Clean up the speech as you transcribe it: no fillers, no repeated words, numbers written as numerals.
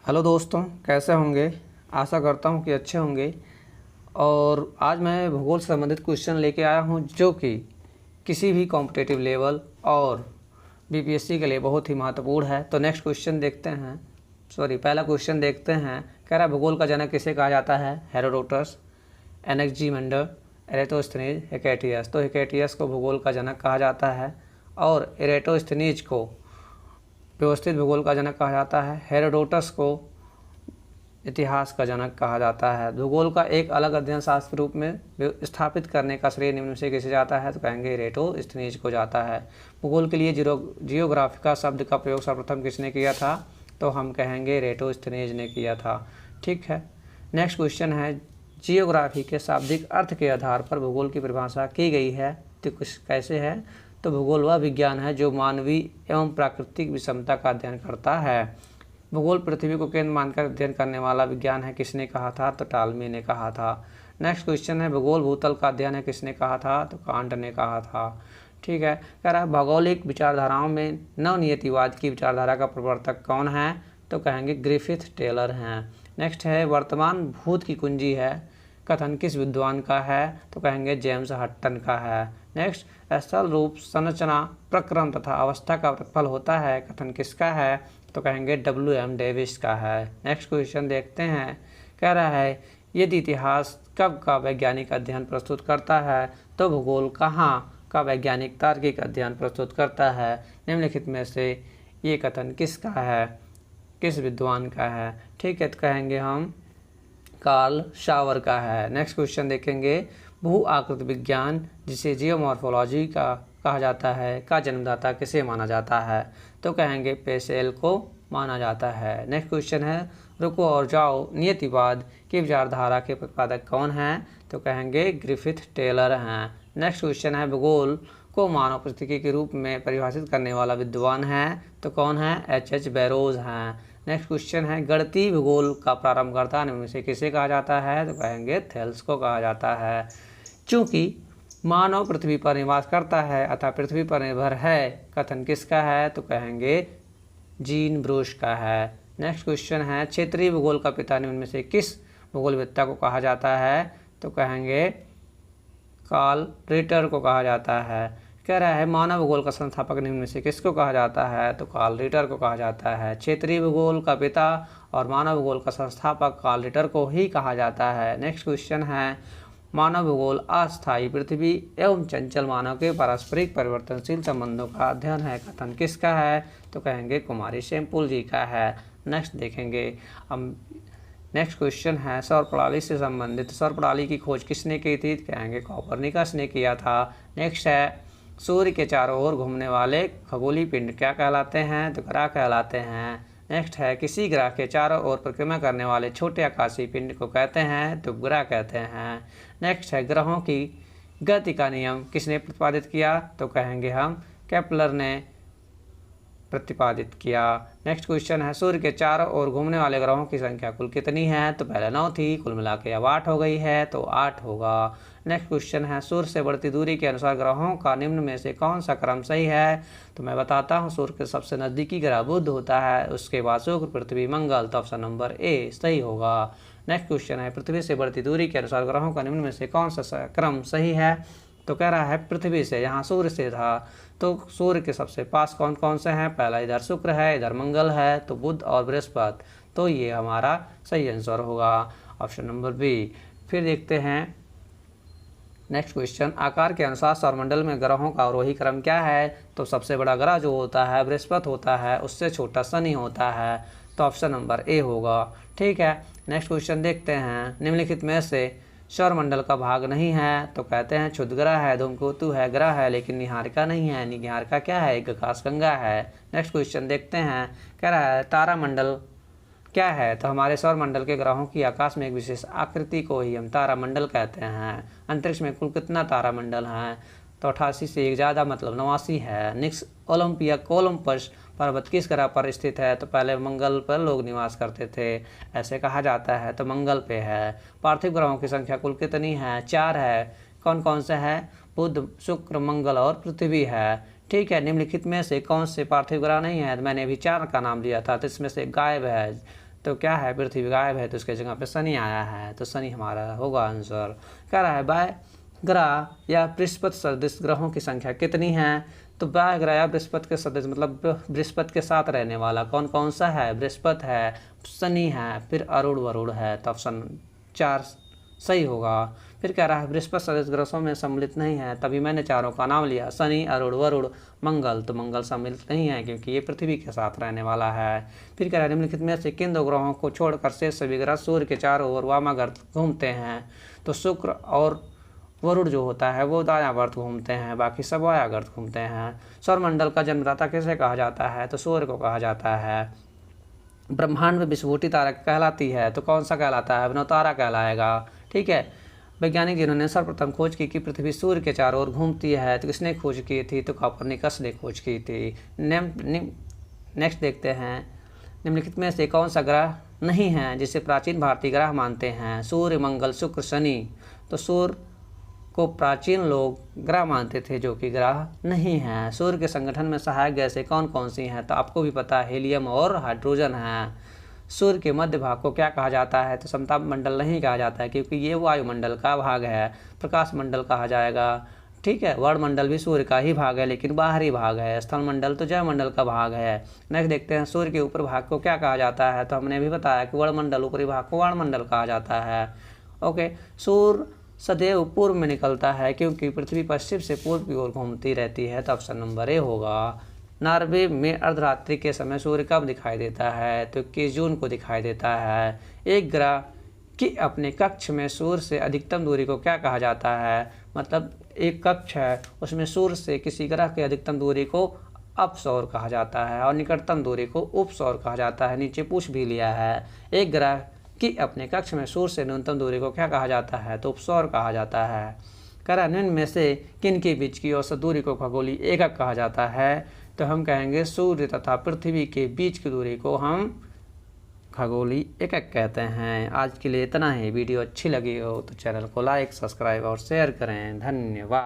Hello दोस्तों, कैसे होंगे। आशा करता हूँ कि अच्छे होंगे। और आज मैं भूगोल से संबंधित क्वेश्चन लेके आया हूँ जो कि किसी भी कॉम्पिटिटिव लेवल और बीपीएससी के लिए बहुत ही महत्वपूर्ण है। तो नेक्स्ट क्वेश्चन देखते हैं। पहला क्वेश्चन देखते हैं। कह रहा है भूगोल का जनक किसे कहा जाता है? हेरोडोटस, एनेक्जीमेंडर, एरेटोस्थनीज, हेकेटियस। तो हेकेटियस को भूगोल का जनक कहा जाता है और एरेटोस्थनीज को व्यवस्थित भूगोल का जनक कहा जाता है। हेरोडोटस को इतिहास का जनक कहा जाता है। भूगोल का एक अलग अध्ययन शास्त्र के रूप में स्थापित करने का श्रेय निम्न से किसे जाता है? तो कहेंगे एरेटोस्थनीज को जाता है। भूगोल के लिए जियोग्राफिका शब्द का प्रयोग सर्वप्रथम किसने किया था? तो हम कहेंगे एरेटोस्थनीज ने किया था। ठीक है, नेक्स्ट क्वेश्चन है, जियोग्राफी के शाब्दिक अर्थ के आधार पर भूगोल की परिभाषा की गई है। तो कुछ कैसे है? तो भूगोल वह विज्ञान है जो मानवीय एवं प्राकृतिक विषमता का अध्ययन करता है। भूगोल पृथ्वी को केंद्र मानकर अध्ययन करने वाला विज्ञान है। किसने कहा था? तो टालमी ने कहा था। नेक्स्ट क्वेश्चन है, भूगोल भूतल का अध्ययन है। किसने कहा था? तो कांट ने कहा था। ठीक है, कह रहा है भौगोलिक विचारधाराओं में नवनियतिवाद की विचारधारा का प्रवर्तक कौन है? तो कहेंगे ग्रिफिथ टेलर हैं। नेक्स्ट है, वर्तमान भूत की कुंजी है कथन किस विद्वान का है? तो कहेंगे जेम्स हटन का है। नेक्स्ट, स्थल रूप संरचना प्रक्रम तथा अवस्था का प्रतिफल होता है कथन किसका है? तो कहेंगे WM डेविस का है। नेक्स्ट क्वेश्चन देखते हैं। कह रहा है यदि इतिहास कब का वैज्ञानिक अध्ययन प्रस्तुत करता है तो भूगोल कहाँ का वैज्ञानिक तार्किक अध्ययन प्रस्तुत करता है? निम्नलिखित में से ये कथन किसका है, किस विद्वान का है? ठीक है, तो कहेंगे हम कार्ल शावर का है। नेक्स्ट क्वेश्चन देखेंगे, भू आकृति विज्ञान जिसे जियोमॉर्फोलॉजी का कहा जाता है का जन्मदाता किसे माना जाता है? तो कहेंगे पेसेल को माना जाता है। नेक्स्ट क्वेश्चन है, रुको और जाओ नियतिवाद की विचारधारा के प्रतिपादक कौन हैं? तो कहेंगे ग्रिफिथ टेलर हैं। नेक्स्ट क्वेश्चन है, भूगोल को मानव प्रकृति के रूप में परिभाषित करने वाला विद्वान है। तो कौन है? H.H. बैरोज हैं। नेक्स्ट क्वेश्चन है, गणितीय भूगोल का प्रारंभकर्ता निम्न में से किसे कहा जाता है? तो कहेंगे थेल्स को कहा जाता है। चूँकि मानव पृथ्वी पर निवास करता है अतः पृथ्वी पर निर्भर है कथन किसका है? तो कहेंगे जीन ब्रूस का है। नेक्स्ट क्वेश्चन है, क्षेत्रीय भूगोल का पिता निम्न में से किस भूगोलवेत्ता को कहा जाता है? तो कहेंगे कार्ल रिटर को कहा जाता है। कह रहा है मानव भूगोल का संस्थापक निम्न में से किसको कहा जाता है? तो कार्ल रिटर को कहा जाता है। क्षेत्रीय भूगोल का पिता और मानव भूगोल का संस्थापक कार्ल रिटर को ही कहा जाता है। नेक्स्ट क्वेश्चन है, मानव भूगोल अस्थायी पृथ्वी एवं चंचल मानव के पारस्परिक परिवर्तनशील संबंधों का अध्ययन है कथन किसका है? तो कहेंगे कुमारी शैमपुल जी का है। नेक्स्ट देखेंगे, हम नेक्स्ट क्वेश्चन है, सौर प्रणाली से संबंधित सौर प्रणाली की खोज किसने की थी? कहेंगे कोपरनिकस ने किया था। नेक्स्ट है, सूर्य के चारों ओर घूमने वाले खगोलीय पिंड क्या कहलाते हैं? तो ग्रह कहलाते हैं। नेक्स्ट है, किसी ग्रह के चारों ओर परिक्रमा करने वाले छोटे आकाशीय पिंड को कहते हैं? तो उपग्रह कहते हैं। नेक्स्ट है, ग्रहों की गति का नियम किसने प्रतिपादित किया? तो कहेंगे हम केपलर ने प्रतिपादित किया। नेक्स्ट क्वेश्चन है, सूर्य के चारों ओर घूमने वाले ग्रहों की संख्या कुल कितनी है? तो पहले 9 थी, कुल मिला के अब 8 हो गई है, तो 8 होगा। नेक्स्ट क्वेश्चन है, सूर्य से बढ़ती दूरी के अनुसार ग्रहों का निम्न में से कौन सा क्रम सही है? तो मैं बताता हूँ, सूर्य के सबसे नज़दीकी ग्रह बुध होता है, उसके बाद शुक्र, पृथ्वी, मंगल। तो ऑप्शन नंबर ए सही होगा। नेक्स्ट क्वेश्चन है, पृथ्वी से बढ़ती दूरी के अनुसार ग्रहों का निम्न में से कौन सा क्रम सही है? तो कह रहा है पृथ्वी से, यहाँ सूर्य से था, तो सूर्य के सबसे पास कौन कौन से हैं? पहला इधर शुक्र है, इधर मंगल है, तो बुध और बृहस्पति। तो ये हमारा सही आंसर होगा, ऑप्शन नंबर बी। फिर देखते हैं नेक्स्ट क्वेश्चन, आकार के अनुसार सौरमंडल में ग्रहों का अवरोही क्रम क्या है? तो सबसे बड़ा ग्रह जो होता है बृहस्पति होता है, उससे छोटा शनि होता है, तो ऑप्शन नंबर ए होगा। ठीक है, नेक्स्ट क्वेश्चन देखते हैं, निम्नलिखित में से सौरमंडल का भाग नहीं है? तो कहते हैं क्षुद्र ग्रह है, धूमकेतु है, ग्रह है, लेकिन निहारिका नहीं है। निहारिका क्या है? एक आकाशगंगा है। नेक्स्ट क्वेश्चन देखते हैं, कह रहा है तारामंडल क्या है? तो हमारे सौरमंडल के ग्रहों की आकाश में एक विशेष आकृति को ही हम तारामंडल कहते हैं। अंतरिक्ष में कुल कितना तारामंडल है? तो 88 से एक ज़्यादा, मतलब 89 है। नेक्स्ट, ओलंपिया कोलंबस पर्वत किस ग्रह पर स्थित है? तो पहले मंगल पर लोग निवास करते थे, ऐसे कहा जाता है, तो मंगल पे है। पार्थिव ग्रहों की संख्या कुल कितनी है? 4 है। कौन कौन से है? बुध, शुक्र, मंगल और पृथ्वी है। ठीक है, निम्नलिखित में से कौन से पार्थिव ग्रह नहीं है? मैंने अभी 4 का नाम लिया था, तो इसमें से गायब है। तो क्या है, पृथ्वी गायब है तो उसके जगह पे शनि आया है, तो शनि हमारा होगा आंसर। कह रहा है बाह्य ग्रह या बृहस्पति सदृश ग्रहों की संख्या कितनी है, तो बाह्य ग्रह या बृहस्पति के सदृश मतलब बृहस्पति के साथ रहने वाला कौन कौन सा है, बृहस्पति है, शनि है, फिर अरुण वरुण है, तो ऑप्शन 4 सही होगा। फिर कह रहा है बृहस्पति सदृश ग्रहों में सम्मिलित नहीं है, तभी मैंने चारों का नाम लिया, शनि, अरुण, वरुण, मंगल, तो मंगल सम्मिलित नहीं है क्योंकि ये पृथ्वी के साथ रहने वाला है। फिर कह रहा है निम्नलिखित में से किन 2 ग्रहों को छोड़कर शेष सभी ग्रह सूर्य के चारों ओर वामावर्त घूमते हैं, तो शुक्र और वरुण जो होता है वो दायावर्त घूमते हैं, बाकी सब वायावर्त घूमते हैं। सौरमंडल का जन्मदाता किसे कहा जाता है, तो सूर्य को कहा जाता है। ब्रह्मांड में विषुवती तारा कहलाती है, तो कौन सा कहलाता है, अभिनव तारा कहलाएगा। ठीक है, वैज्ञानिक जिन्होंने सर्वप्रथम खोज की कि पृथ्वी सूर्य के चारों ओर घूमती है, तो किसने खोज की थी, तो कोपरनिकस ने खोज की थी। नेक्स्ट देखते हैं, निम्नलिखित में से कौन सा ग्रह नहीं है जिसे प्राचीन भारतीय ग्रह मानते हैं, सूर्य, मंगल, शुक्र, शनि, तो सूर्य को प्राचीन लोग ग्रह मानते थे जो कि ग्रह नहीं है। सूर्य के संगठन में सहायक गैसें कौन कौन सी हैं, तो आपको भी पता है हीलियम और हाइड्रोजन है। सूर्य के मध्य भाग को क्या कहा जाता है, तो समताप मंडल नहीं कहा जाता है क्योंकि ये वायुमंडल का भाग है, प्रकाश मंडल कहा जाएगा। ठीक है, वर्णमंडल भी सूर्य का ही भाग है लेकिन बाहरी भाग है, स्थल मंडल तो जयमंडल का भाग है। नेक्स्ट देखते हैं, सूर्य के ऊपर भाग को क्या कहा जाता है, तो हमने भी बताया कि वर्णमंडल, ऊपरी भाग को वायुमंडल कहा जाता है। ओके, सूर्य सदैव पूर्व में निकलता है क्योंकि पृथ्वी पश्चिम से पूर्व की ओर घूमती रहती है, तो ऑप्शन नंबर ए होगा। नॉर्वे में अर्धरात्रि के समय सूर्य कब दिखाई देता है, तो 21 जून को दिखाई देता है। एक ग्रह कि अपने कक्ष में सूर्य से अधिकतम दूरी को क्या कहा जाता है, मतलब एक कक्ष है उसमें सूर्य से किसी ग्रह की अधिकतम दूरी को अपसौर कहा जाता है और निकटतम दूरी को उपसौर कहा जाता है। नीचे पूछ भी लिया है, एक ग्रह कि अपने कक्ष में सूर्य से न्यूनतम दूरी को क्या कहा जाता है, तो उपसौर कहा जाता है। निम्न में से किन के बीच की औसत दूरी को खगोलीय एकक कहा जाता है, तो हम कहेंगे सूर्य तथा पृथ्वी के बीच की दूरी को हम खगोलीय एकक कहते हैं। आज के लिए इतना ही। वीडियो अच्छी लगी हो तो चैनल को लाइक, सब्सक्राइब और शेयर करें। धन्यवाद।